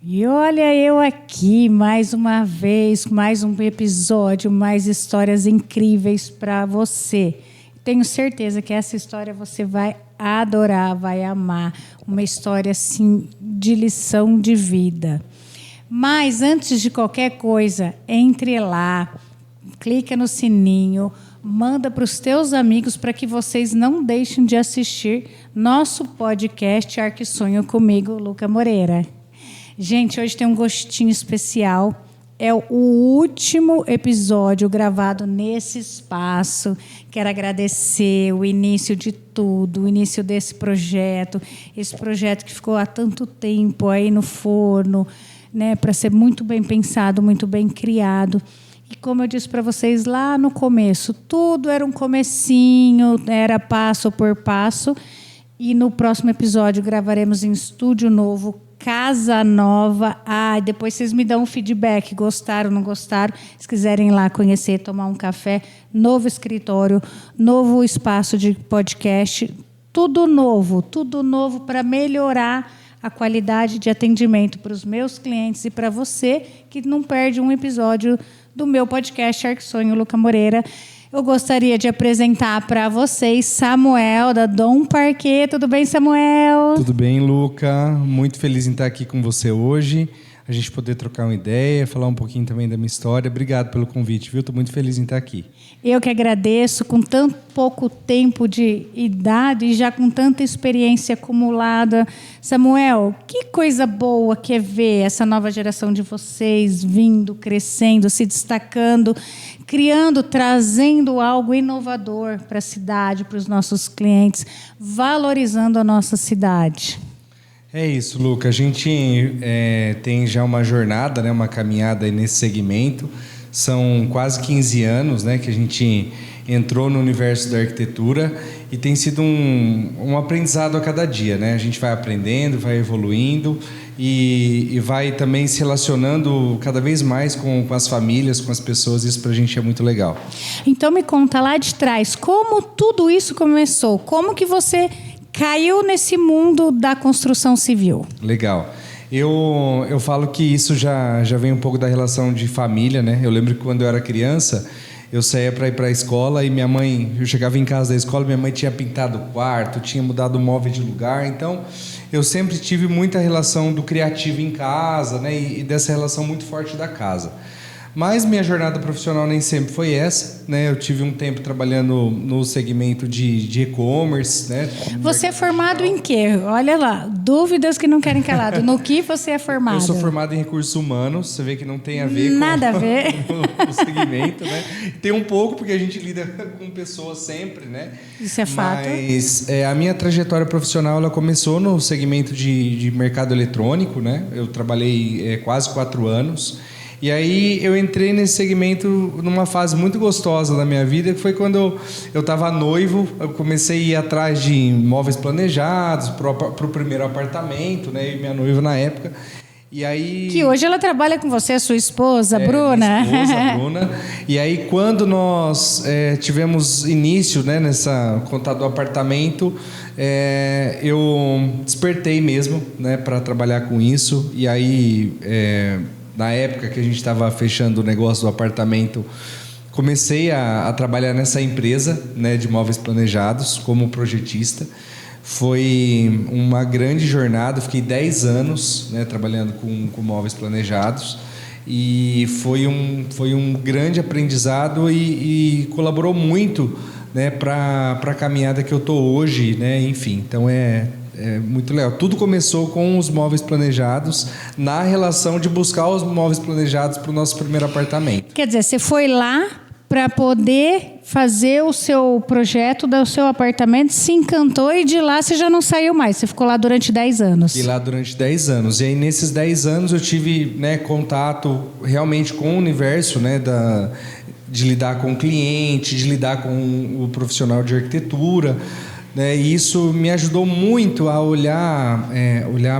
E olha eu aqui mais uma vez, mais um episódio, mais histórias incríveis para você. Tenho certeza que essa história você vai adorar, vai amar. Uma história assim de lição de vida. Mas antes de qualquer coisa, entre lá, clica no sininho, manda para os teus amigos para que vocês não deixem de assistir nosso podcast Arque Sonho comigo, Luca Moreira. Gente, hoje tem um gostinho especial. É o último episódio gravado nesse espaço. Quero agradecer o início de tudo, o início desse projeto. Esse projeto que ficou há tanto tempo aí no forno, né, para ser muito bem pensado, muito bem criado. E como eu disse para vocês lá no começo, tudo era um comecinho, era passo por passo. E no próximo episódio gravaremos em estúdio novo, casa nova. Depois vocês me dão um feedback, gostaram, não gostaram. Se quiserem ir lá conhecer, tomar um café, novo escritório, novo espaço de podcast, tudo novo para melhorar a qualidade de atendimento para os meus clientes e para você que não perde um episódio do meu podcast Arque Sonho, Luca Moreira. Eu gostaria de apresentar para vocês Samuel, da Dom Parquet. Tudo bem, Samuel? Tudo bem, Luca. Muito feliz em estar aqui com você hoje. A gente poder trocar uma ideia, falar um pouquinho também da minha história. Obrigado pelo convite, viu? Estou muito feliz em estar aqui. Eu que agradeço, com tão pouco tempo de idade e já com tanta experiência acumulada. Samuel, que coisa boa que é ver essa nova geração de vocês vindo, crescendo, se destacando, criando, trazendo algo inovador para a cidade, para os nossos clientes, valorizando a nossa cidade. É isso, Luca. A gente tem já uma jornada, né, uma caminhada aí nesse segmento. São quase 15 anos, né, que a gente entrou no universo da arquitetura e tem sido um aprendizado a cada dia, né? A gente vai aprendendo, vai evoluindo e vai também se relacionando cada vez mais com as famílias, com as pessoas. Isso pra gente é muito legal. Então me conta lá de trás, como tudo isso começou? Como que você caiu nesse mundo da construção civil? Legal. Eu falo que isso já vem um pouco da relação de família, né? Eu lembro que quando eu era criança, eu saía para ir para a escola e minha mãe... Eu chegava em casa da escola, minha mãe tinha pintado o quarto, tinha mudado o móvel de lugar. Então, eu sempre tive muita relação do criativo em casa, né? E dessa relação muito forte da casa. Mas minha jornada profissional nem sempre foi essa, né? Eu tive um tempo trabalhando no segmento de e-commerce, né? Você é formado em quê? Olha lá, dúvidas que não querem calado. No que você é formado? Eu sou formado em recursos humanos, você vê que não tem a ver Nada a ver. com o segmento, né? Tem um pouco, porque a gente lida com pessoas sempre, né? Isso é fato. Mas a minha trajetória profissional, ela começou no segmento de mercado eletrônico, né? Eu trabalhei quase 4 anos. E aí eu entrei nesse segmento numa fase muito gostosa da minha vida, que foi quando eu estava noivo, eu comecei a ir atrás de imóveis planejados para o primeiro apartamento, né? E minha noiva na época. E aí... Que hoje ela trabalha com você, sua esposa, Bruna. Minha esposa, Bruna. E aí quando nós tivemos início, né, nessa conta do apartamento, eu despertei mesmo, né, para trabalhar com isso. E aí... na época que a gente estava fechando o negócio do apartamento, comecei a trabalhar nessa empresa, né, de móveis planejados como projetista. Foi uma grande jornada, fiquei 10 anos, né, trabalhando com móveis planejados e foi um grande aprendizado e colaborou muito, né, para a caminhada que eu estou hoje, né, enfim, então é muito legal. Tudo começou com os móveis planejados, na relação de buscar os móveis planejados para o nosso primeiro apartamento. Quer dizer, você foi lá para poder fazer o seu projeto do seu apartamento, se encantou e de lá você já não saiu mais. Você ficou lá durante 10 anos. E lá durante 10 anos. E aí, nesses 10 anos, eu tive, né, contato realmente com o universo, né, de lidar com o cliente, de lidar com o profissional de arquitetura. E isso me ajudou muito a olhar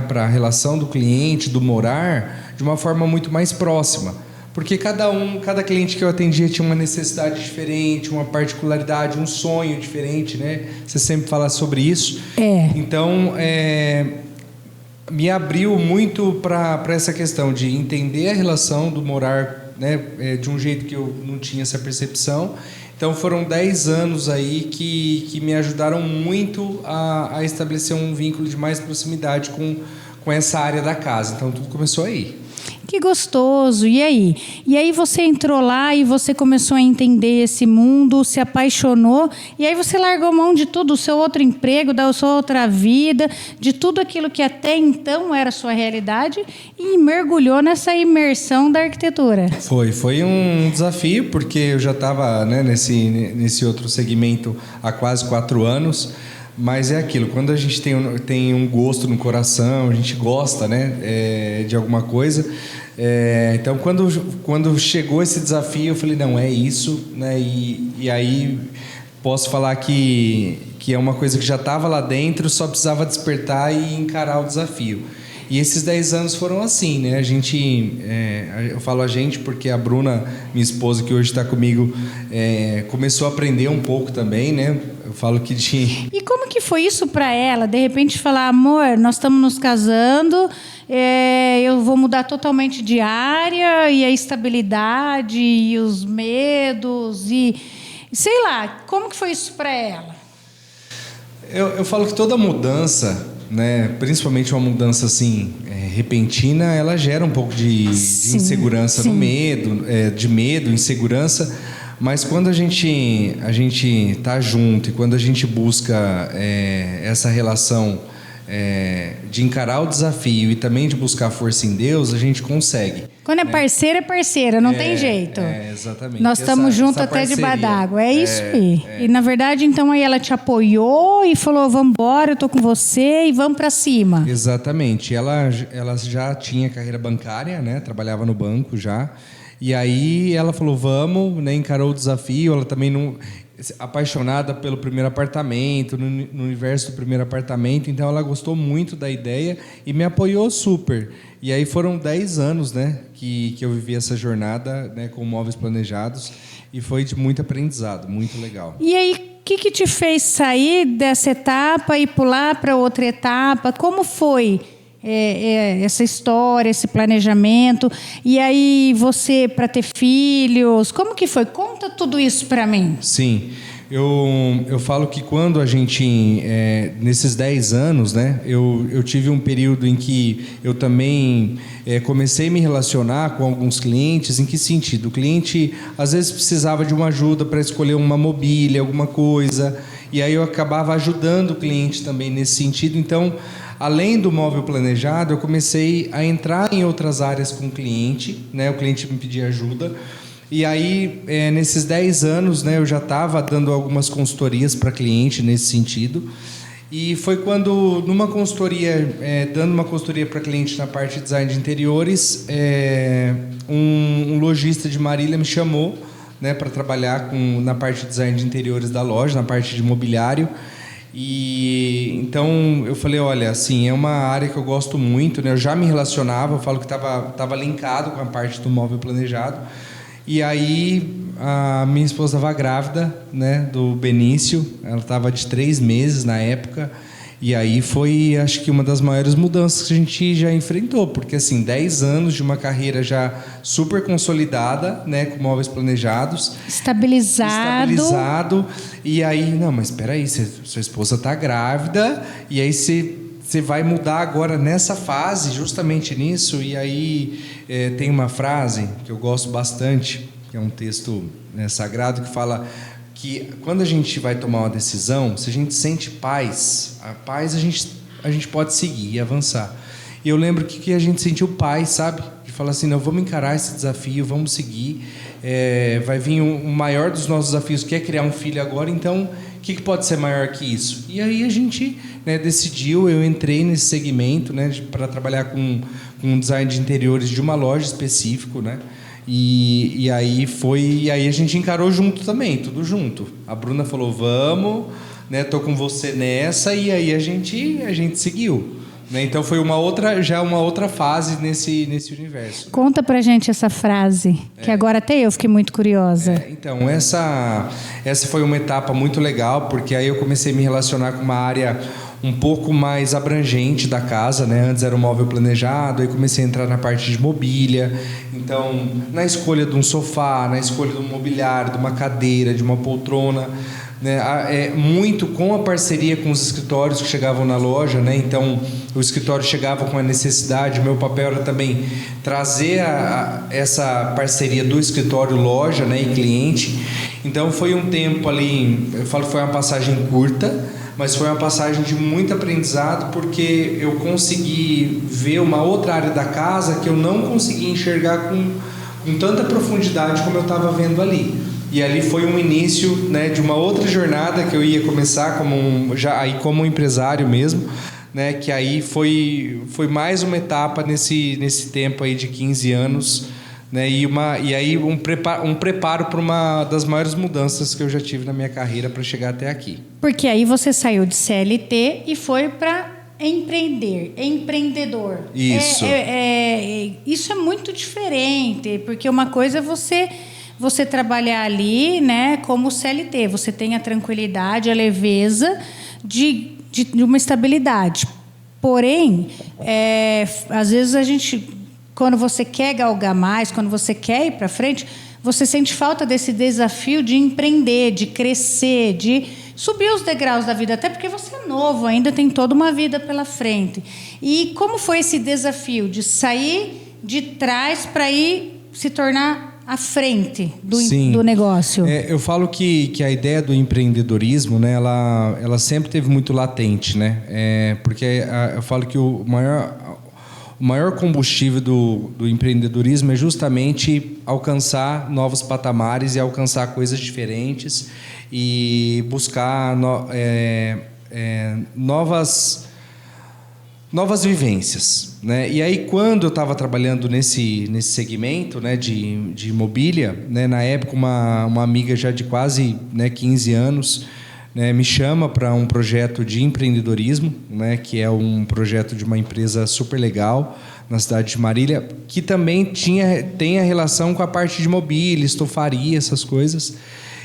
para a relação do cliente, do morar, de uma forma muito mais próxima. Porque cada cliente que eu atendia tinha uma necessidade diferente, uma particularidade, um sonho diferente, né? Você sempre fala sobre isso. É. Então, me abriu muito para essa questão de entender a relação do morar, né, de um jeito que eu não tinha essa percepção. Então foram 10 anos aí que me ajudaram muito a estabelecer um vínculo de mais proximidade com essa área da casa. Então tudo começou aí. Que gostoso. E aí? E aí você entrou lá e você começou a entender esse mundo, se apaixonou, e aí você largou mão de tudo, o seu outro emprego, da sua outra vida, de tudo aquilo que até então era a sua realidade, e mergulhou nessa imersão da arquitetura. Foi um desafio, porque eu já estava, né, nesse outro segmento há quase 4 anos. Mas é aquilo, quando a gente tem um gosto no coração, a gente gosta, né, de alguma coisa. Então, quando chegou esse desafio, eu falei, não, é isso, né? E aí posso falar que é uma coisa que já estava lá dentro, só precisava despertar e encarar o desafio. E esses 10 anos foram assim, né? Eu falo a gente porque a Bruna, minha esposa, que hoje está comigo, começou a aprender um pouco também, né? Eu falo que E como que foi isso para ela? De repente falar, amor, nós estamos nos casando, eu vou mudar totalmente de área, e a estabilidade, e os medos, e sei lá, como que foi isso para ela? Eu falo que toda mudança, né, principalmente uma mudança assim repentina, ela gera um pouco de insegurança, no medo, de medo, insegurança. Mas quando a gente tá junto e quando a gente busca essa relação de encarar o desafio e também de buscar força em Deus, a gente consegue. Quando é parceira, não tem jeito. Exatamente. Nós estamos juntos até debaixo d'água. É isso aí. E na verdade, então, aí ela te apoiou e falou, vamos embora, eu tô com você e vamos para cima. Exatamente. Ela já tinha carreira bancária, né? Trabalhava no banco já. E aí ela falou, vamos, né? Encarou o desafio. Ela também não... apaixonada pelo primeiro apartamento, no universo do primeiro apartamento, então ela gostou muito da ideia e me apoiou super. E aí foram 10 anos, né, que eu vivi essa jornada, né, com móveis planejados, e foi de muito aprendizado, muito legal. E aí, o que te fez sair dessa etapa e pular para outra etapa? Como foi essa história, esse planejamento? E aí você, para ter filhos, como que foi? Conta tudo isso para mim. Sim, eu falo que quando a gente, nesses 10 anos, né, eu tive um período em que eu também comecei a me relacionar com alguns clientes. Em que sentido? O cliente às vezes precisava de uma ajuda para escolher uma mobília, alguma coisa, e aí eu acabava ajudando o cliente também nesse sentido. Então, além do móvel planejado, eu comecei a entrar em outras áreas com o cliente, né? O cliente me pedia ajuda. E aí, nesses 10 anos, né, eu já estava dando algumas consultorias para cliente nesse sentido. E foi quando, numa consultoria, dando uma consultoria para cliente na parte de design de interiores, um lojista de Marília me chamou, né, para trabalhar na parte de design de interiores da loja, na parte de mobiliário. E então eu falei, olha, assim, é uma área que eu gosto muito, né? Eu já me relacionava, eu falo que estava linkado com a parte do móvel planejado. E aí a minha esposa estava grávida, né, do Benício, ela estava de 3 meses na época. E aí foi, acho que, uma das maiores mudanças que a gente já enfrentou, porque assim, 10 anos de uma carreira já super consolidada, né, com móveis planejados. Estabilizado. E aí, não, mas espera aí, sua esposa está grávida, e aí você vai mudar agora nessa fase, justamente nisso. E aí tem uma frase que eu gosto bastante, que é um texto, né, sagrado, que fala que quando a gente vai tomar uma decisão, se a gente sente paz, a paz a gente pode seguir e avançar. E eu lembro que a gente sentiu paz, sabe? De falar assim, não, vamos encarar esse desafio, vamos seguir. Vai vir o maior dos nossos desafios, que é criar um filho agora, então o que pode ser maior que isso? E aí a gente, né, decidiu, eu entrei nesse segmento, né, para trabalhar com design de interiores de uma loja específica, né? E aí a gente encarou junto também, tudo junto. A Bruna falou, vamos, né, tô com você nessa, e aí a gente seguiu, né? Então foi uma outra fase nesse universo. Conta pra gente essa frase, que agora até eu fiquei muito curiosa. Então, essa foi uma etapa muito legal, porque aí eu comecei a me relacionar com uma área um pouco mais abrangente da casa, né? Antes era um móvel planejado, aí comecei a entrar na parte de mobília. Então, na escolha de um sofá, na escolha de um mobiliário, de uma cadeira, de uma poltrona, né? Muito com a parceria com os escritórios que chegavam na loja, né? Então o escritório chegava com a necessidade, meu papel era também trazer essa parceria do escritório, loja, né? E cliente. Então foi um tempo ali, eu falo que foi uma passagem curta, mas foi uma passagem de muito aprendizado, porque eu consegui ver uma outra área da casa que eu não conseguia enxergar com tanta profundidade como eu estava vendo ali. E ali foi um início, né, de uma outra jornada que eu ia começar como empresário mesmo, né, que aí foi mais uma etapa nesse tempo aí de 15 anos, né, e aí um preparo para uma das maiores mudanças que eu já tive na minha carreira para chegar até aqui. Porque aí você saiu de CLT e foi para empreendedor. Isso. Isso é muito diferente, porque uma coisa é você trabalhar ali, né, como CLT, você tem a tranquilidade, a leveza de uma estabilidade. Porém, às vezes a gente, quando você quer galgar mais, quando você quer ir para frente, você sente falta desse desafio de empreender, de crescer, de subir os degraus da vida, até porque você é novo, ainda tem toda uma vida pela frente. E como foi esse desafio de sair de trás para ir se tornar à frente do negócio? Eu falo que a ideia do empreendedorismo, né, ela sempre teve muito latente, né? Porque eu falo que o maior combustível do empreendedorismo é justamente alcançar novos patamares e alcançar coisas diferentes e buscar novas vivências, né? E aí, quando eu estava trabalhando nesse segmento, né, de mobília, né, na época uma amiga já de quase, né, 15 anos, né, me chama para um projeto de empreendedorismo, né, que é um projeto de uma empresa super legal na cidade de Marília, que também tem a relação com a parte de mobília, estofaria, essas coisas.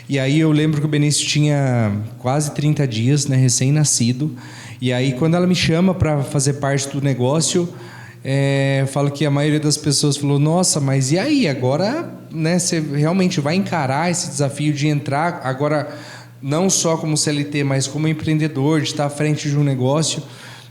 E aí eu lembro que o Benício tinha quase 30 dias, né, recém-nascido. E aí, quando ela me chama para fazer parte do negócio, eu falo que a maioria das pessoas falou: nossa, mas e aí? Agora, né, você realmente vai encarar esse desafio de entrar agora não só como CLT, mas como empreendedor, de estar à frente de um negócio?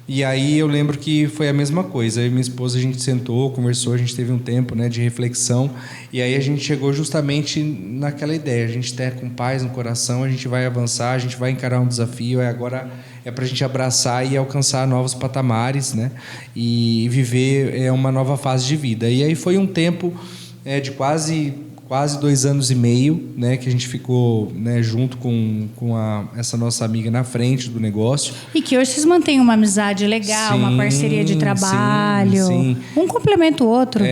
E aí eu lembro que foi a mesma coisa. Eu e minha esposa, a gente sentou, conversou, a gente teve um tempo, né, de reflexão, e aí a gente chegou justamente naquela ideia. A gente está com paz no coração, a gente vai avançar, a gente vai encarar um desafio, agora é para a gente abraçar e alcançar novos patamares, né, e viver uma nova fase de vida. E aí foi um tempo de quase 2 anos e meio, né, que a gente ficou, né, junto com essa nossa amiga na frente do negócio. E que hoje vocês mantêm uma amizade legal, sim, uma parceria de trabalho. Sim. Um complementa o outro.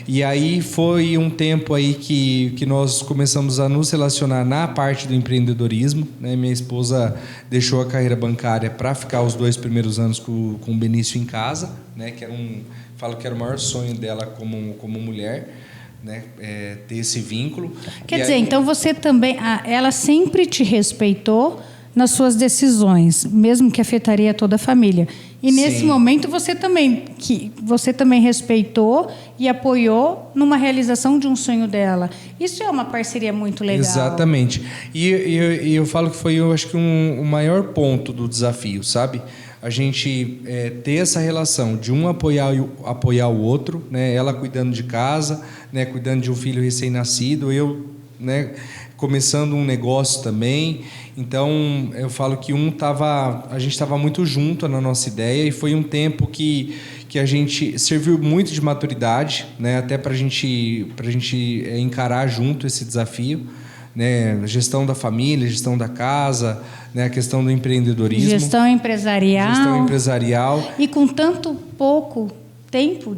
E aí foi um tempo aí que nós começamos a nos relacionar na parte do empreendedorismo, né? Minha esposa deixou a carreira bancária para ficar os 2 primeiros anos com o Benício em casa, né? Falo que era o maior sonho dela como mulher, né, ter esse vínculo. Quer dizer, então você também, ela sempre te respeitou nas suas decisões, mesmo que afetaria toda a família. E nesse Sim. momento você também respeitou e apoiou numa realização de um sonho dela. Isso é uma parceria muito legal. Exatamente. E eu falo que foi, eu acho que o maior ponto do desafio, sabe? A gente ter essa relação de um apoiar o outro, né? Ela cuidando de casa, né? Cuidando de um filho recém-nascido, eu, né, começando um negócio também. Então eu falo que a gente estava muito junto na nossa ideia, e foi um tempo que a gente serviu muito de maturidade, né? Até para a gente encarar junto esse desafio, né? Gestão da família, gestão da casa, né? A questão do empreendedorismo. Gestão empresarial. E com tanto pouco tempo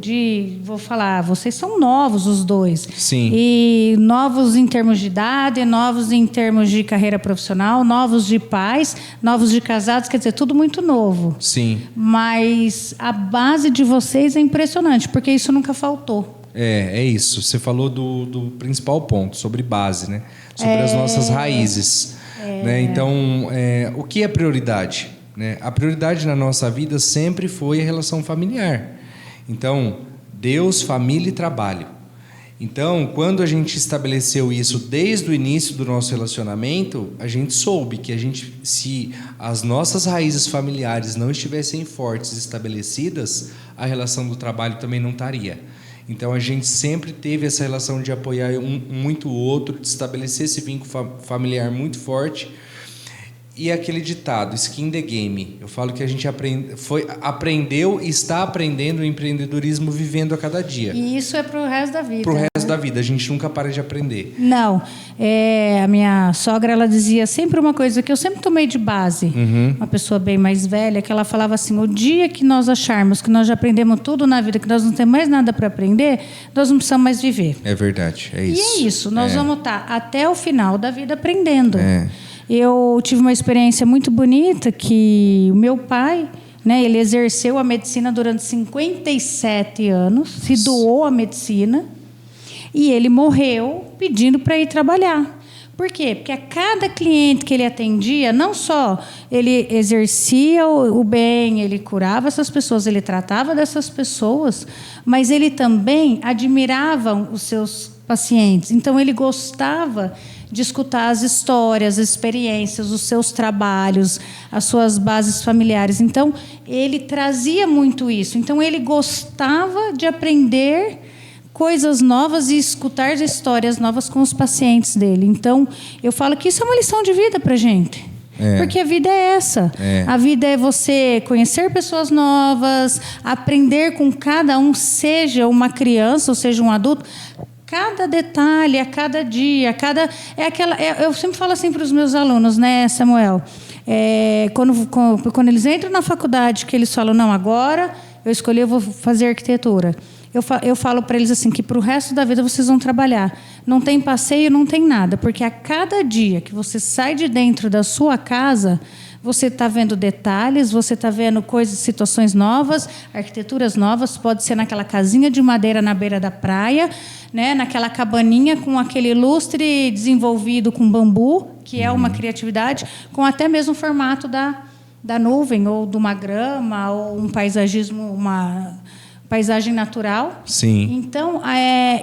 vocês são novos os dois. Sim. E novos em termos de idade, novos em termos de carreira profissional, novos de pais, novos de casados, quer dizer, tudo muito novo. Sim. Mas a base de vocês é impressionante, porque isso nunca faltou. É isso. Você falou do principal ponto, sobre base, né? Sobre as nossas raízes. Né? Então, o que é prioridade? né? A prioridade na nossa vida sempre foi a relação familiar. Então, Deus, família e trabalho. Então, quando a gente estabeleceu isso desde o início do nosso relacionamento, a gente soube que se as nossas raízes familiares não estivessem fortes e estabelecidas, a relação do trabalho também não estaria. Então, a gente sempre teve essa relação de apoiar muito o outro, de estabelecer esse vínculo familiar muito forte. E aquele ditado, skin the game. Eu falo que a gente aprendeu e está aprendendo o empreendedorismo vivendo a cada dia. E isso é pro resto da vida. Pro resto da vida. A gente nunca para de aprender. Não. A minha sogra, ela dizia sempre uma coisa que eu sempre tomei de base. Uma pessoa bem mais velha, que ela falava assim, o dia que nós acharmos que nós já aprendemos tudo na vida, que nós não temos mais nada para aprender, nós não precisamos mais viver. É verdade, é isso. E é isso. Nós vamos estar até o final da vida aprendendo. Eu tive uma experiência muito bonita que o meu pai, né, ele exerceu a medicina durante 57 anos, se doou à medicina e ele morreu pedindo para ir trabalhar. Por quê? Porque a cada cliente que ele atendia, não só ele exercia o bem, ele curava essas pessoas, ele tratava dessas pessoas, mas ele também admirava os seus pacientes. Então, ele gostava de escutar as histórias, as experiências, os seus trabalhos, as suas bases familiares. Então, ele trazia muito isso. Então, ele gostava de aprender coisas novas e escutar histórias novas com os pacientes dele. Então, eu falo que isso é uma lição de vida para a gente. Porque a vida é essa. A vida é você conhecer pessoas novas, aprender com cada um, seja uma criança ou seja um adulto. Cada detalhe, a cada dia, eu sempre falo assim para os meus alunos, né, Samuel? Quando eles entram na faculdade, que eles falam, não, agora eu vou fazer arquitetura. Eu falo para eles assim, que para o resto da vida vocês vão trabalhar. Não tem passeio, não tem nada, porque a cada dia que você sai de dentro da sua casa, você está vendo detalhes, você está vendo coisas, situações novas, arquiteturas novas. Pode ser naquela casinha de madeira na beira da praia, né? Naquela cabaninha com aquele lustre desenvolvido com bambu, que é uma criatividade, com até mesmo o formato da nuvem, ou de uma grama, ou um paisagismo, uma paisagem natural. Sim. Então, é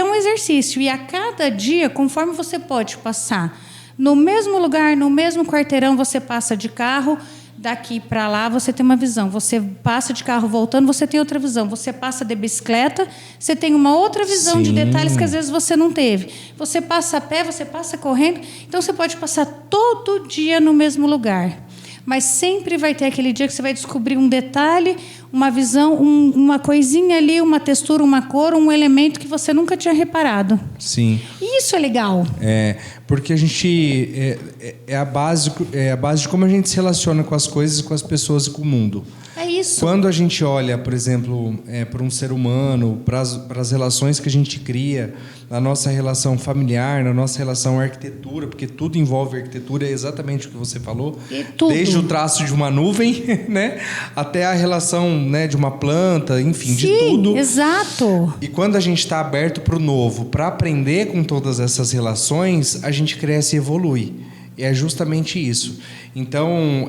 um exercício. E a cada dia, conforme você pode passar no mesmo lugar, no mesmo quarteirão, você passa de carro, daqui para lá você tem uma visão. Você passa de carro voltando, você tem outra visão. Você passa de bicicleta, você tem uma outra visão de detalhes que às vezes você não teve. Você passa a pé, você passa correndo. Então, você pode passar todo dia no mesmo lugar. Mas sempre vai ter aquele dia que você vai descobrir um detalhe, uma visão, uma coisinha ali, uma textura, uma cor, um elemento que você nunca tinha reparado. Sim. E isso é legal. Porque a gente é a base de como a gente se relaciona com as coisas, com as pessoas e com o mundo. É isso. Quando a gente olha, por exemplo, para um ser humano, para as relações que a gente cria, na nossa relação familiar, na nossa relação arquitetura, porque tudo envolve arquitetura, é exatamente o que você falou. E tudo. Desde o traço de uma nuvem, né, até a relação, né, de uma planta, enfim, de tudo. Exato. E quando a gente está aberto para o novo, para aprender com todas essas relações, a gente cresce e evolui. É justamente isso. Então,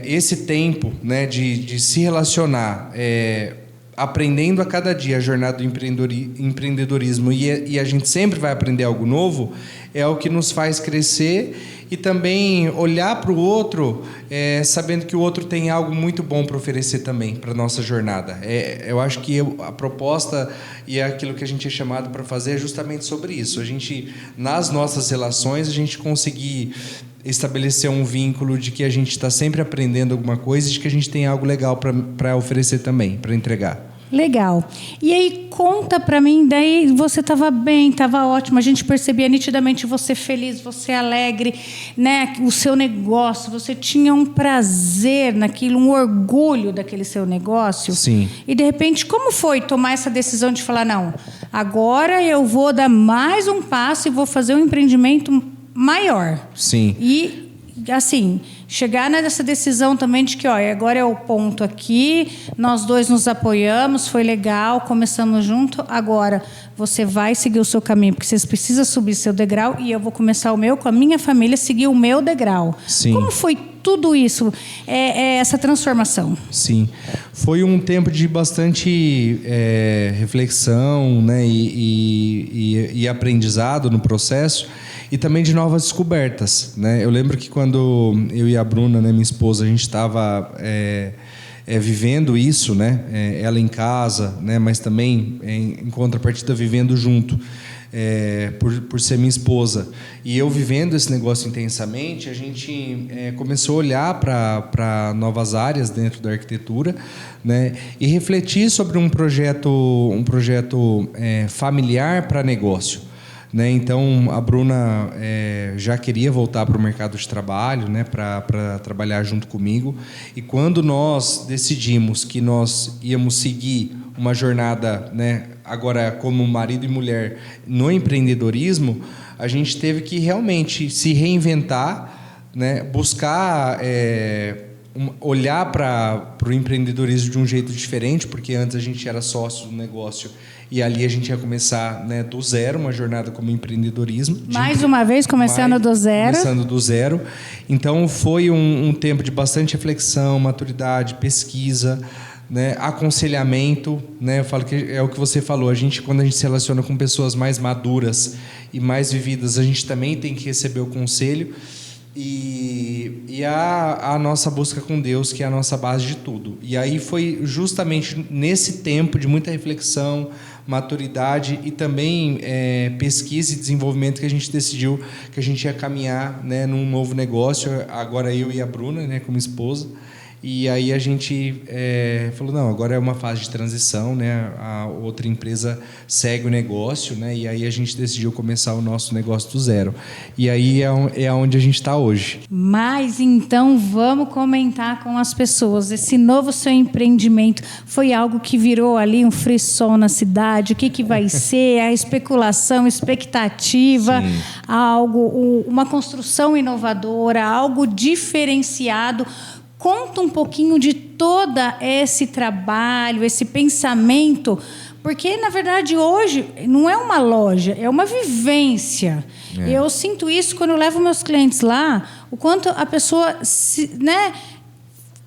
esse tempo, né, de se relacionar, aprendendo a cada dia a jornada do empreendedorismo, e a gente sempre vai aprender algo novo, é o que nos faz crescer e também olhar para o outro, sabendo que o outro tem algo muito bom para oferecer também para a nossa jornada. Eu acho que a proposta e aquilo que a gente é chamado para fazer é justamente sobre isso. A gente, nas nossas relações, a gente conseguir estabelecer um vínculo de que a gente está sempre aprendendo alguma coisa e de que a gente tem algo legal para oferecer também, para entregar. Legal. E aí, conta pra mim, daí você estava bem, estava ótimo, a gente percebia nitidamente você feliz, você alegre, né? O seu negócio, você tinha um prazer naquilo, um orgulho daquele seu negócio. Sim. E, de repente, como foi tomar essa decisão de falar, não, agora eu vou dar mais um passo e vou fazer um empreendimento maior? Sim. E, assim, chegar nessa decisão também de que, olha, agora é o ponto aqui, nós dois nos apoiamos, foi legal, começamos junto, agora você vai seguir o seu caminho, porque você precisa subir seu degrau e eu vou começar o meu com a minha família, seguir o meu degrau. Sim. Como foi tudo isso, essa transformação? Sim, foi um tempo de bastante reflexão, né, e aprendizado no processo, e também de novas descobertas, né? Eu lembro que quando eu e a Bruna, né, minha esposa, a gente estava vivendo isso, né? Ela em casa, né? Mas também em contrapartida vivendo junto, por ser minha esposa, e eu vivendo esse negócio intensamente, a gente começou a olhar para novas áreas dentro da arquitetura, né? E refletir sobre um projeto familiar para negócio. Né? Então, a Bruna já queria voltar para o mercado de trabalho, né? Para trabalhar junto comigo. E quando nós decidimos que nós íamos seguir uma jornada, né? Agora como marido e mulher no empreendedorismo, a gente teve que realmente se reinventar, né? Buscar olhar para o empreendedorismo de um jeito diferente, porque antes a gente era sócio do negócio e ali a gente ia começar, né, do zero, uma jornada como empreendedorismo. Mais uma vez, começando do zero. Começando do zero. Então, foi um tempo de bastante reflexão, maturidade, pesquisa, né, aconselhamento. Né, eu falo que é o que você falou, quando a gente se relaciona com pessoas mais maduras e mais vividas, a gente também tem que receber o conselho. E a nossa busca com Deus, que é a nossa base de tudo. E aí foi justamente nesse tempo de muita reflexão, maturidade e também pesquisa e desenvolvimento que a gente decidiu que a gente ia caminhar, né, num novo negócio, agora eu e a Bruna, né, como esposa. E aí a gente falou, não, agora é uma fase de transição, né? A outra empresa segue o negócio, né? E aí a gente decidiu começar o nosso negócio do zero. E aí é onde a gente está hoje. Mas então vamos comentar com as pessoas. Esse novo seu empreendimento foi algo que virou ali um frisson na cidade? O que vai ser? A especulação, expectativa, algo, uma construção inovadora, algo diferenciado. Conta um pouquinho de todo esse trabalho, esse pensamento, porque, na verdade, hoje não é uma loja, é uma vivência. Eu sinto isso quando eu levo meus clientes lá, o quanto a pessoa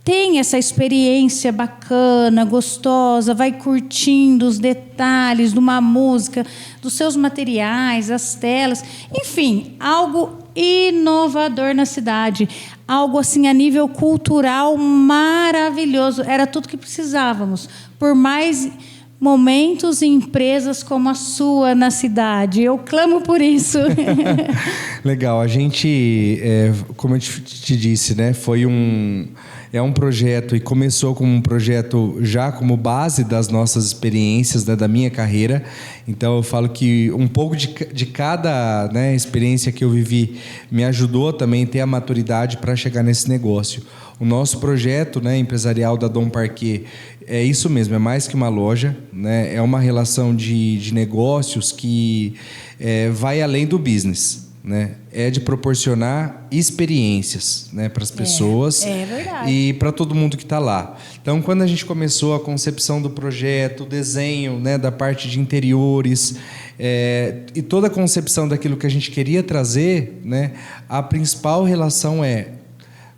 tem essa experiência bacana, gostosa, vai curtindo os detalhes de uma música, dos seus materiais, as telas, enfim, algo inovador na cidade, algo assim a nível cultural maravilhoso, era tudo que precisávamos, por mais momentos e empresas como a sua na cidade, eu clamo por isso. Legal, a gente, como eu te disse, né, foi um projeto, e começou como um projeto já como base das nossas experiências, né, da minha carreira. Então eu falo que um pouco de cada, né, experiência que eu vivi me ajudou também a ter a maturidade para chegar nesse negócio. O nosso projeto, né, empresarial da Dom Parquet é isso mesmo, é mais que uma loja, né, é uma relação de negócios que vai além do business. Né? É de proporcionar experiências, né, para as pessoas e para todo mundo que está lá. Então, quando a gente começou a concepção do projeto, o desenho, né, da parte de interiores, e toda a concepção daquilo que a gente queria trazer, né, a principal relação é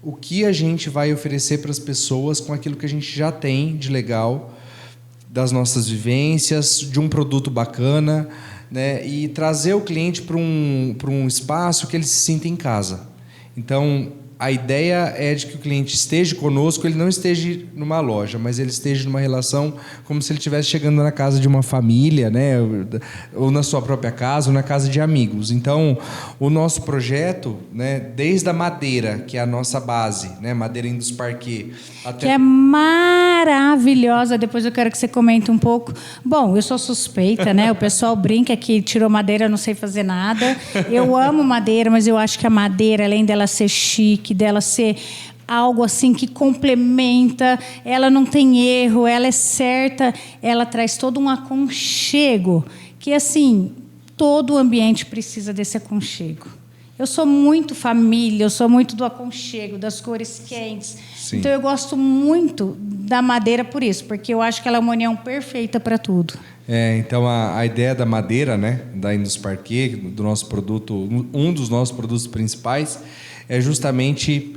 o que a gente vai oferecer para as pessoas com aquilo que a gente já tem de legal, das nossas vivências, de um produto bacana, né, e trazer o cliente para um espaço que ele se sinta em casa. Então, a ideia é de que o cliente esteja conosco, ele não esteja numa loja, mas ele esteja numa relação como se ele estivesse chegando na casa de uma família, né, ou na sua própria casa, ou na casa de amigos. Então, o nosso projeto, né, desde a madeira, que é a nossa base, né, madeira Indus Parquet, que é maravilhosa. Depois eu quero que você comente um pouco. Bom, eu sou suspeita, né? O pessoal brinca que tirou madeira, eu não sei fazer nada. Eu amo madeira, mas eu acho que a madeira, além dela ser chique, dela ser algo assim que complementa, ela não tem erro, ela é certa, ela traz todo um aconchego, que assim, todo o ambiente precisa desse aconchego. Eu sou muito família, eu sou muito do aconchego, das cores quentes. Sim. Então eu gosto muito da madeira por isso, porque eu acho que ela é uma união perfeita para tudo. Então a ideia da madeira, né, da Indus Parquet, do nosso produto, um dos nossos produtos principais, é justamente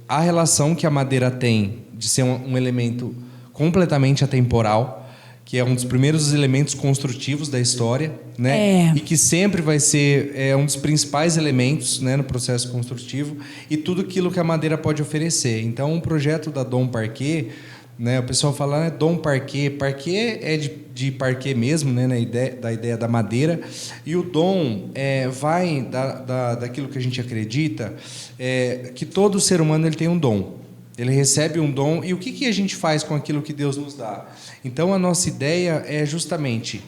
a relação que a madeira tem de ser um elemento completamente atemporal, que é um dos primeiros elementos construtivos da história, né? E que sempre vai ser um dos principais elementos, né, no processo construtivo, e tudo aquilo que a madeira pode oferecer. Então, um projeto da Dom Parquet, né, o pessoal fala, né, Dom Parquet, Parquet é de parquet mesmo, né, da ideia da madeira, e o dom vai daquilo que a gente acredita, que todo ser humano ele tem um dom. Ele recebe um dom, e o que a gente faz com aquilo que Deus nos dá? Então, a nossa ideia é justamente,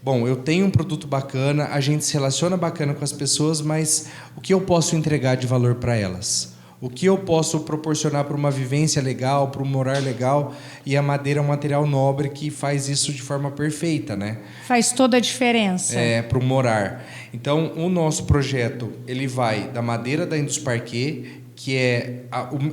bom, eu tenho um produto bacana, a gente se relaciona bacana com as pessoas, mas o que eu posso entregar de valor para elas? O que eu posso proporcionar para uma vivência legal, para um morar legal? E a madeira é um material nobre que faz isso de forma perfeita, né? Faz toda a diferença. Para o morar. Então, o nosso projeto, ele vai da madeira da Indus Parquet, que é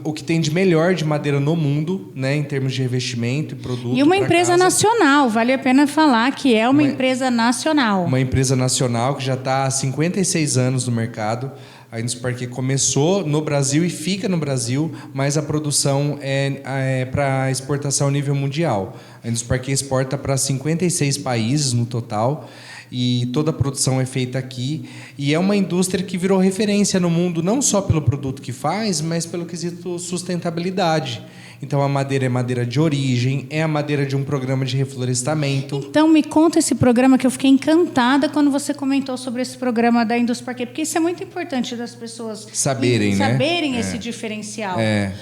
o que tem de melhor de madeira no mundo, né, em termos de revestimento e produto. E uma empresa nacional, vale a pena falar que é uma empresa nacional. Uma empresa nacional que já está há 56 anos no mercado. A Indus Parquet começou no Brasil e fica no Brasil, mas a produção é para exportação a nível mundial. A Indus Parquet exporta para 56 países no total, e toda a produção é feita aqui. E é uma indústria que virou referência no mundo, não só pelo produto que faz, mas pelo quesito sustentabilidade. Então, a madeira é madeira de origem, é a madeira de um programa de reflorestamento. Então, me conta esse programa, que eu fiquei encantada quando você comentou sobre esse programa da Indus Parquet, porque isso é muito importante das pessoas saberem, né? Saberem esse diferencial.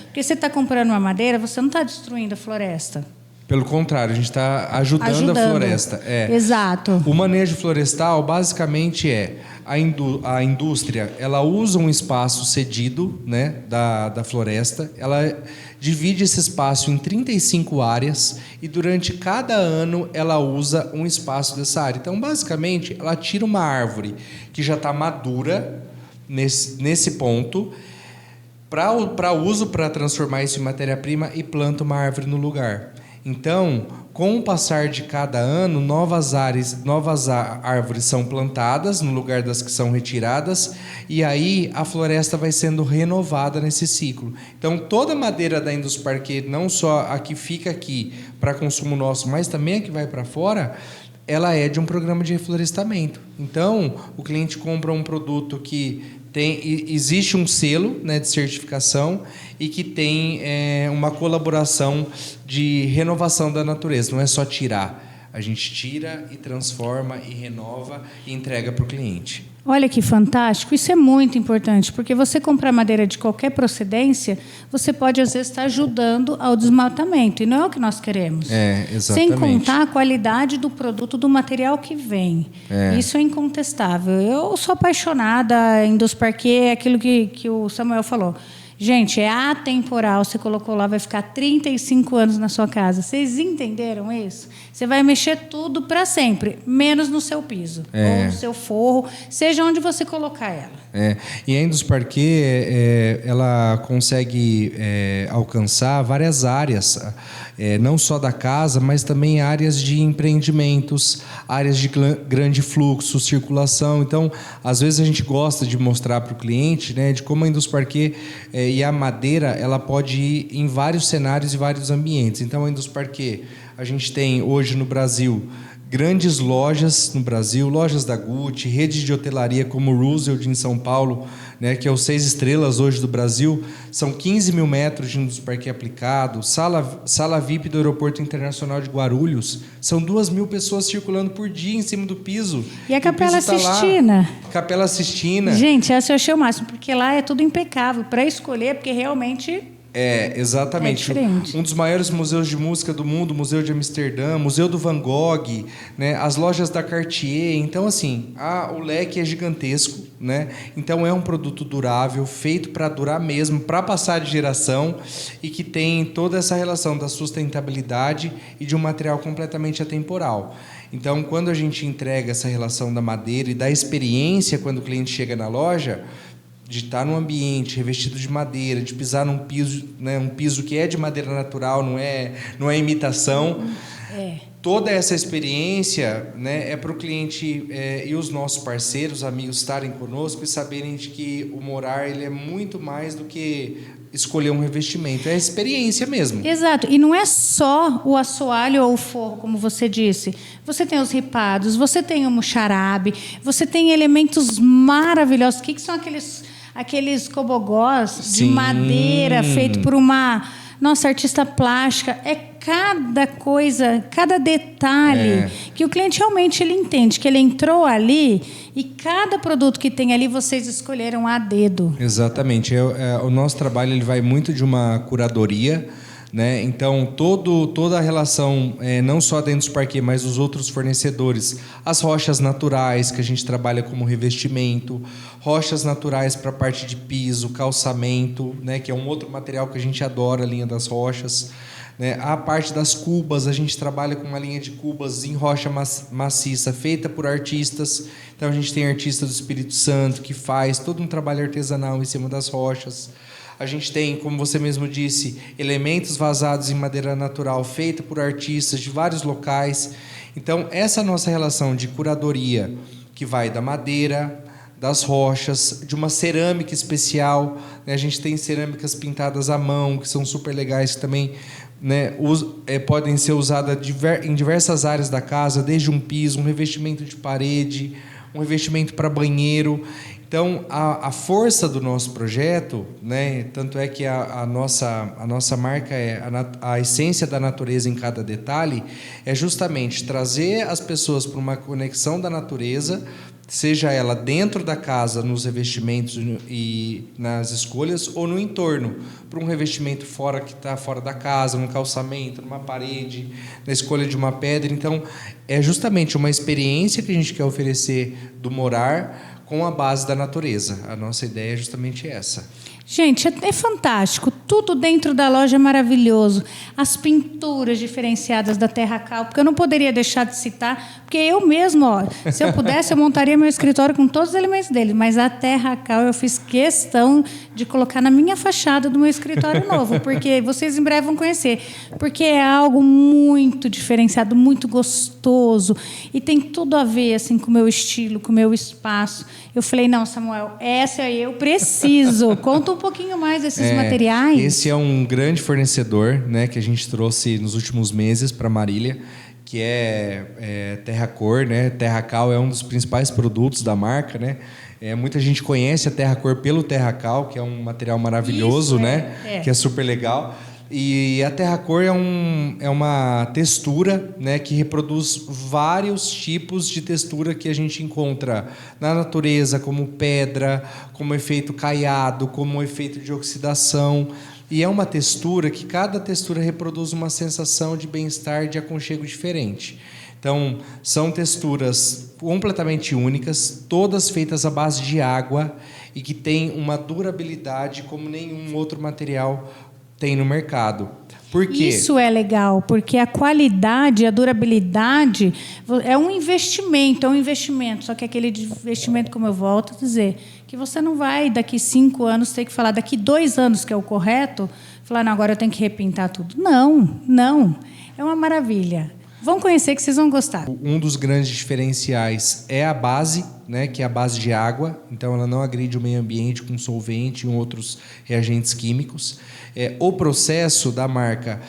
Porque você está comprando uma madeira, você não está destruindo a floresta. Pelo contrário, a gente está ajudando a floresta. Exato. O manejo florestal, basicamente, a indústria, ela usa um espaço cedido, né, da floresta, ela divide esse espaço em 35 áreas e durante cada ano ela usa um espaço dessa área. Então, basicamente, ela tira uma árvore que já está madura nesse ponto, para uso, para transformar isso em matéria-prima, e planta uma árvore no lugar. Então, com o passar de cada ano, novas árvores são plantadas no lugar das que são retiradas, e aí a floresta vai sendo renovada nesse ciclo. Então, toda a madeira da Indus Parquet, não só a que fica aqui para consumo nosso, mas também a que vai para fora, ela é de um programa de reflorestamento. Então, o cliente compra um produto que existe um selo, né, de certificação, e que tem uma colaboração de renovação da natureza. Não é só tirar. A gente tira e transforma e renova e entrega para o cliente. Olha que fantástico, isso é muito importante, porque você comprar madeira de qualquer procedência, você pode, às vezes, estar ajudando ao desmatamento, e não é o que nós queremos. Exatamente. Sem contar a qualidade do produto, do material que vem. Isso é incontestável. Eu sou apaixonada em Indus Parquet, é aquilo que o Samuel falou. Gente, é atemporal, você colocou lá, vai ficar 35 anos na sua casa. Vocês entenderam isso? Você vai mexer tudo para sempre, menos no seu piso, ou no seu forro, seja onde você colocar ela. E a Indus Parquet, ela consegue alcançar várias áreas, não só da casa, mas também áreas de empreendimentos, áreas de grande fluxo, circulação. Então, às vezes a gente gosta de mostrar para o cliente, né, de como a Indus Parquet e a madeira, ela pode ir em vários cenários e vários ambientes. Então, a Indus Parquet, a gente tem hoje no Brasil grandes lojas no Brasil, lojas da Gucci, redes de hotelaria como o Roosevelt em São Paulo, né, que é o 6 estrelas hoje do Brasil. São 15 mil metros de Indus Parquet aplicado. Sala VIP do Aeroporto Internacional de Guarulhos. São 2.000 pessoas circulando por dia em cima do piso. E a Capela Sistina? Capela Sistina. Gente, essa eu achei o máximo, porque lá é tudo impecável para escolher, porque realmente... exatamente. Um dos maiores museus de música do mundo, o Museu de Amsterdã, Museu do Van Gogh, né, as lojas da Cartier. Então, assim, o leque é gigantesco, né? Então, é um produto durável, feito para durar mesmo, para passar de geração, e que tem toda essa relação da sustentabilidade e de um material completamente atemporal. Então, quando a gente entrega essa relação da madeira e da experiência quando o cliente chega na loja, de estar num ambiente revestido de madeira, de pisar num piso, né, um piso que é de madeira natural, não é imitação. Toda essa experiência, né, é para o cliente e os nossos parceiros, amigos estarem conosco e saberem de que o morar ele é muito mais do que escolher um revestimento, é a experiência mesmo. Exato, e não é só o assoalho ou o forro, como você disse. Você tem os ripados, você tem o muxarabe, você tem elementos maravilhosos. O que são aqueles cobogós de madeira feito por uma artista plástica? É cada coisa, cada detalhe que o cliente realmente ele entende que ele entrou ali e cada produto que tem ali vocês escolheram a dedo. Exatamente. O nosso trabalho ele vai muito de uma curadoria, né? Então toda a relação, não só dentro do Parquet, mas dos outros fornecedores, as rochas naturais que a gente trabalha como revestimento, rochas naturais para a parte de piso, calçamento, né? Que é um outro material que a gente adora, a linha das rochas. Né? A parte das cubas, a gente trabalha com uma linha de cubas em rocha maciça, feita por artistas. Então a gente tem artista do Espírito Santo que faz todo um trabalho artesanal em cima das rochas. A gente tem, como você mesmo disse, elementos vazados em madeira natural, feita por artistas de vários locais. Então essa nossa relação de curadoria, que vai da madeira, das rochas, de uma cerâmica especial, né? A gente tem cerâmicas pintadas à mão, que são super legais, que também, né, podem ser usadas em diversas áreas da casa, desde um piso, um revestimento de parede, um revestimento para banheiro. Então, a força do nosso projeto, né, tanto é que a nossa marca é a essência da natureza em cada detalhe, é justamente trazer as pessoas para uma conexão da natureza, seja ela dentro da casa, nos revestimentos e nas escolhas, ou no entorno, para um revestimento que está fora da casa, num calçamento, numa parede, na escolha de uma pedra. Então, é justamente uma experiência que a gente quer oferecer do morar com a base da natureza. A nossa ideia é justamente essa. Gente, é fantástico. Tudo dentro da loja é maravilhoso. As pinturas diferenciadas da Terra Cal, porque eu não poderia deixar de citar, porque eu mesmo, se eu pudesse, eu montaria meu escritório com todos os elementos dele, mas a Terra Cal eu fiz questão de colocar na minha fachada do meu escritório novo, porque vocês em breve vão conhecer, porque é algo muito diferenciado, muito gostoso, e tem tudo a ver assim, com o meu estilo, com o meu espaço. Eu falei, não, Samuel, essa aí eu preciso. Conta um pouquinho mais desses materiais. Esse é um grande fornecedor, né, que a gente trouxe nos últimos meses para Marília, que é Terracor, né? Terracal é um dos principais produtos da marca, né? Muita gente conhece a Terracor pelo Terracal, que é um material maravilhoso, né? Que é super legal. E a Terracor é uma textura, né, que reproduz vários tipos de textura que a gente encontra na natureza, como pedra, como efeito caiado, como efeito de oxidação. E é uma textura que cada textura reproduz uma sensação de bem-estar, de aconchego diferente. Então, são texturas completamente únicas, todas feitas à base de água e que têm uma durabilidade como nenhum outro material tem no mercado. Por quê? Isso é legal, porque a qualidade, a durabilidade é um investimento, só que aquele investimento, como eu volto a dizer, que você não vai daqui 5 anos ter que falar, daqui 2 anos, que é o correto, falar, não, agora eu tenho que repintar tudo. Não. É uma maravilha. Vão conhecer que vocês vão gostar. Um dos grandes diferenciais é a base, né, que é a base de água. Então, ela não agride o meio ambiente com solvente e outros reagentes químicos. O processo da marca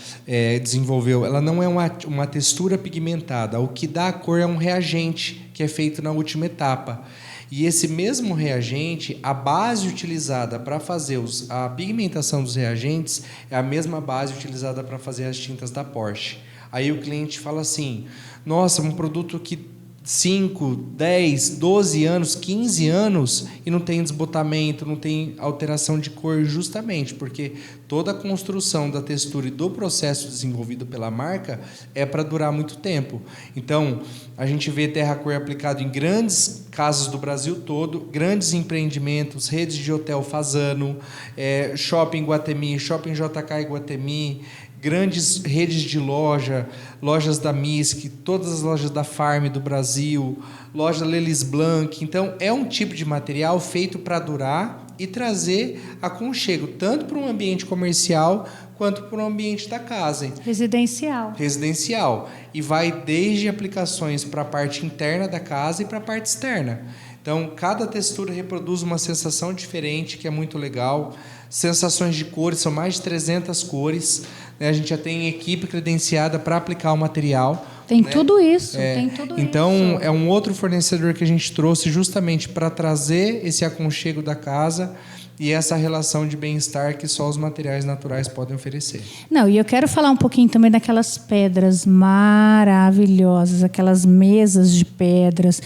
desenvolveu... Ela não é uma textura pigmentada. O que dá a cor é um reagente que é feito na última etapa. E esse mesmo reagente, a base utilizada para fazer a pigmentação dos reagentes é a mesma base utilizada para fazer as tintas da Porsche. Aí o cliente fala assim, nossa, um produto que 5, 10, 12 anos, 15 anos e não tem desbotamento, não tem alteração de cor, justamente porque toda a construção da textura e do processo desenvolvido pela marca é para durar muito tempo. Então, a gente vê Terracor aplicado em grandes casas do Brasil todo, grandes empreendimentos, redes de hotel Fazano, Shopping Guatemi, Shopping JK Iguatemi, grandes redes de lojas da MISC, todas as lojas da Farm do Brasil, loja Lelis Blanc. Então, é um tipo de material feito para durar e trazer aconchego, tanto para um ambiente comercial quanto para um ambiente da casa. Residencial. E vai desde aplicações para a parte interna da casa e para a parte externa. Então, cada textura reproduz uma sensação diferente, que é muito legal. Sensações de cores, são mais de 300 cores. Né? A gente já tem equipe credenciada para aplicar o material. Tem, né? Tudo isso, Então, é um outro fornecedor que a gente trouxe justamente para trazer esse aconchego da casa e essa relação de bem-estar que só os materiais naturais podem oferecer. Não, e eu quero falar um pouquinho também daquelas pedras maravilhosas, aquelas mesas de pedras.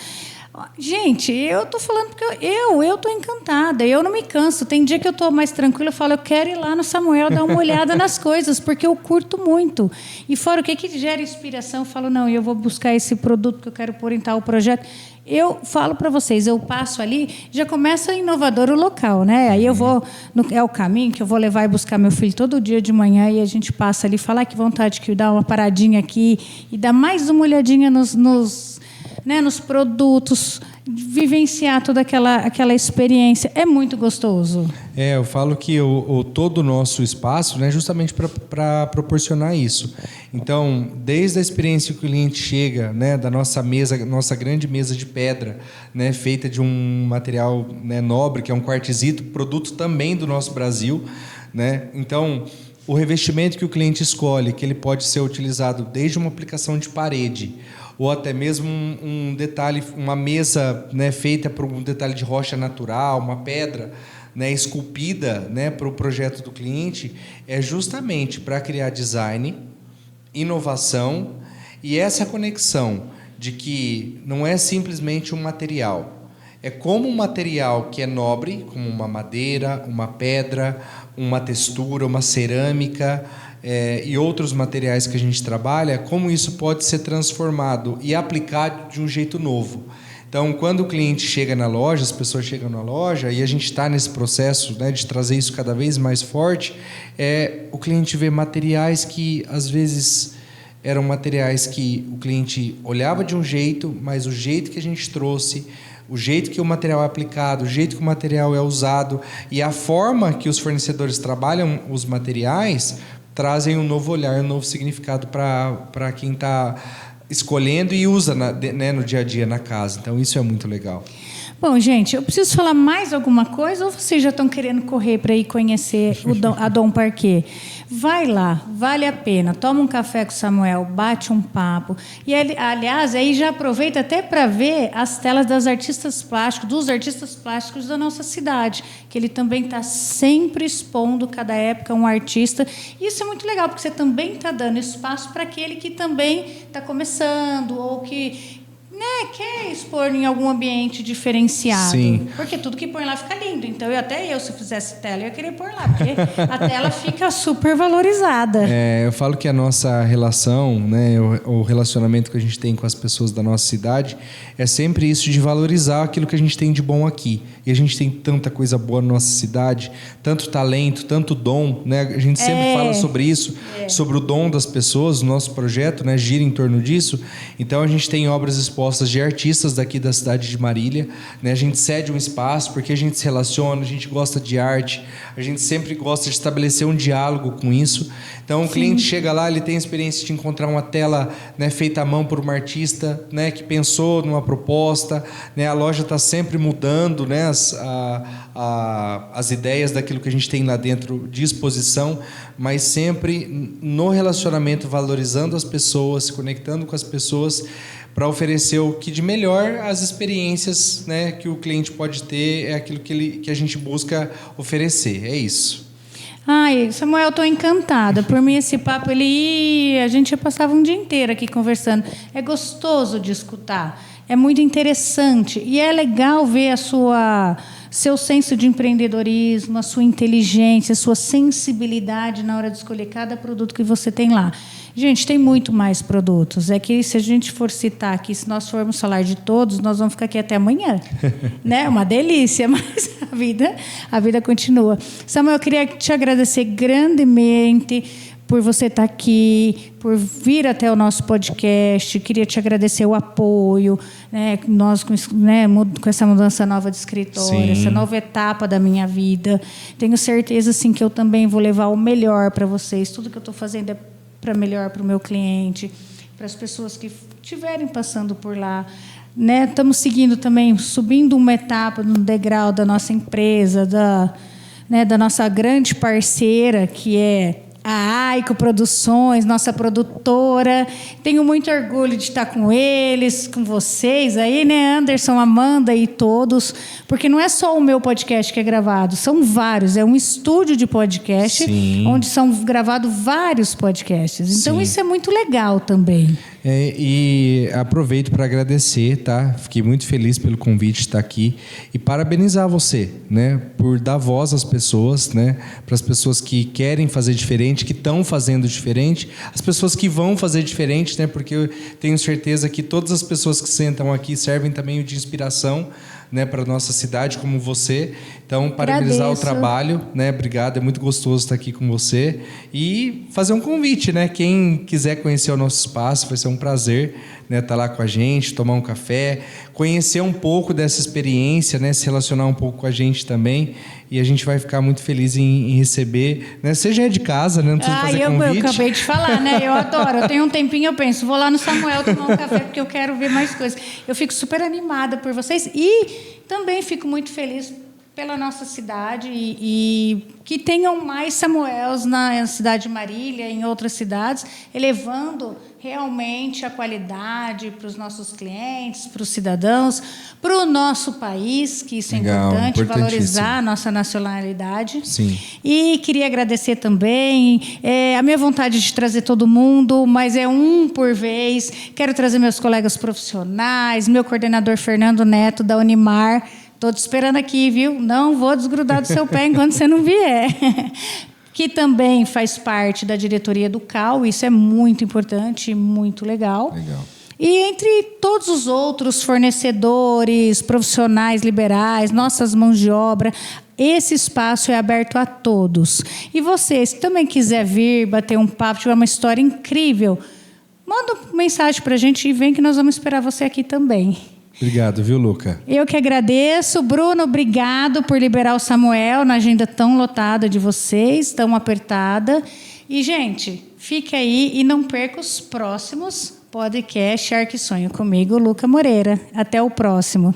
Gente, eu tô falando porque eu tô encantada, eu não me canso. Tem dia que eu tô mais tranquila, eu falo, eu quero ir lá no Samuel dar uma olhada nas coisas, porque eu curto muito. E fora o que gera inspiração, eu falo, não, eu vou buscar esse produto que eu quero pôr em tal projeto. Eu falo para vocês, eu passo ali, já começa inovador o local, né? Aí eu vou, é o caminho que eu vou levar e buscar meu filho todo dia de manhã e a gente passa ali, falar que vontade que dá uma paradinha aqui e dar mais uma olhadinha nos produtos, vivenciar toda aquela experiência. É muito gostoso. Eu falo que todo o nosso espaço, né, justamente para proporcionar isso. Então, desde a experiência que o cliente chega, né, da nossa mesa, nossa grande mesa de pedra, né, feita de um material, né, nobre, que é um quartzito, produto também do nosso Brasil, né? Então, o revestimento que o cliente escolhe, que ele pode ser utilizado desde uma aplicação de parede, ou até mesmo um detalhe, uma mesa, né, feita por um detalhe de rocha natural, uma pedra, né, esculpida, né, para o projeto do cliente, é justamente para criar design, inovação e essa conexão de que não é simplesmente um material. É como um material que é nobre, como uma madeira, uma pedra, uma textura, uma cerâmica, e outros materiais que a gente trabalha, como isso pode ser transformado e aplicado de um jeito novo. Então, quando o cliente chega na loja, as pessoas chegam na loja, e a gente está nesse processo, né, de trazer isso cada vez mais forte, o cliente vê materiais que, às vezes, eram materiais que o cliente olhava de um jeito, mas o jeito que a gente trouxe, o jeito que o material é aplicado, o jeito que o material é usado e a forma que os fornecedores trabalham os materiais trazem um novo olhar, um novo significado para quem está escolhendo e usa né, no dia a dia na casa. Então, isso é muito legal. Bom, gente, eu preciso falar mais alguma coisa ou vocês já estão querendo correr para ir conhecer a Dom Parquet? Vai lá, vale a pena. Toma um café com o Samuel, bate um papo. E, aliás, aí já aproveita até para ver as telas dos artistas plásticos da nossa cidade, que ele também está sempre expondo, cada época, um artista. Isso é muito legal, porque você também está dando espaço para aquele que também está começando ou que... quer expor em algum ambiente diferenciado. Sim. Porque tudo que põe lá fica lindo. Então, se eu fizesse tela, eu ia querer pôr lá, porque a tela fica super valorizada. Eu falo que a nossa relação, né, o relacionamento que a gente tem com as pessoas da nossa cidade é sempre isso de valorizar aquilo que a gente tem de bom aqui. E a gente tem tanta coisa boa na nossa cidade, tanto talento, tanto dom, né? A gente sempre fala sobre isso, sobre o dom das pessoas. O nosso projeto, né, gira em torno disso. Então, a gente tem obras expostas de artistas daqui da cidade de Marília, né? A gente cede um espaço porque a gente se relaciona, a gente gosta de arte, a gente sempre gosta de estabelecer um diálogo com isso. Então, o cliente chega lá, ele tem a experiência de encontrar uma tela, né, feita à mão por uma artista, né, que pensou numa proposta, né? A loja está sempre mudando, né, as ideias daquilo que a gente tem lá dentro de exposição, mas sempre no relacionamento, valorizando as pessoas, se conectando com as pessoas, para oferecer o que de melhor, as experiências, né, que o cliente pode ter, é aquilo que a gente busca oferecer. É isso. Ai, Samuel, estou encantada. Por mim, esse papo, a gente já passava um dia inteiro aqui conversando. É gostoso de escutar, é muito interessante e é legal ver seu senso de empreendedorismo, a sua inteligência, a sua sensibilidade na hora de escolher cada produto que você tem lá. Gente, tem muito mais produtos. É que se a gente for citar aqui, se nós formos falar de todos, nós vamos ficar aqui até amanhã. Né? Uma delícia, mas a vida continua. Samuel, eu queria te agradecer grandemente por você estar aqui, por vir até o nosso podcast. Queria te agradecer o apoio, né? Nós com essa mudança nova de escritório, Sim. essa nova etapa da minha vida. Tenho certeza, assim, que eu também vou levar o melhor para vocês. Tudo que eu estou fazendo é para melhor para o meu cliente, para as pessoas que estiverem passando por lá. Né? Estamos seguindo também, subindo uma etapa no degrau da nossa empresa, da nossa grande parceira, que é a Aico Produções, nossa produtora. Tenho muito orgulho de estar com eles, com vocês aí, né, Anderson, Amanda e todos, porque não é só o meu podcast que é gravado, são vários, é um estúdio de podcast, Sim. onde são gravados vários podcasts. Então, Sim. isso é muito legal também. E aproveito para agradecer, tá? Fiquei muito feliz pelo convite de estar aqui e parabenizar você, né, por dar voz às pessoas, né, para as pessoas que querem fazer diferente, que estão fazendo diferente, as pessoas que vão fazer diferente, né, porque eu tenho certeza que todas as pessoas que sentam aqui servem também de inspiração, né, para a nossa cidade, como você. Então, parabenizar o trabalho, né? Obrigado, é muito gostoso estar aqui com você. E fazer um convite, né? Quem quiser conhecer o nosso espaço, vai ser um prazer, né, estar lá com a gente, tomar um café, conhecer um pouco dessa experiência, né, se relacionar um pouco com a gente também. E a gente vai ficar muito feliz em receber, né? Seja é de casa, né? Não precisa fazer convite. Eu acabei de falar, né? Eu adoro. Eu tenho um tempinho, eu penso, vou lá no Samuel tomar um café, porque eu quero ver mais coisas. Eu fico super animada por vocês e também fico muito feliz pela nossa cidade e que tenham mais Samuels na cidade de Marília, em outras cidades, elevando realmente a qualidade para os nossos clientes, para os cidadãos, para o nosso país, que isso é importante, valorizar a nossa nacionalidade. Sim. E queria agradecer também a minha vontade de trazer todo mundo, mas é um por vez. Quero trazer meus colegas profissionais, meu coordenador Fernando Neto, da Unimar. Estou te esperando aqui, viu? Não vou desgrudar do seu pé enquanto você não vier. Que também faz parte da diretoria do CAL. Isso é muito importante e muito legal. Legal. E entre todos os outros fornecedores, profissionais liberais, nossas mãos de obra, esse espaço é aberto a todos. E você, se também quiser vir, bater um papo, tiver uma história incrível, manda uma mensagem para a gente e vem que nós vamos esperar você aqui também. Obrigado, viu, Luca? Eu que agradeço. Bruno, obrigado por liberar o Samuel na agenda tão lotada de vocês, tão apertada. E, gente, fique aí e não perca os próximos podcasts Arque Sonho comigo, Luca Moreira. Até o próximo.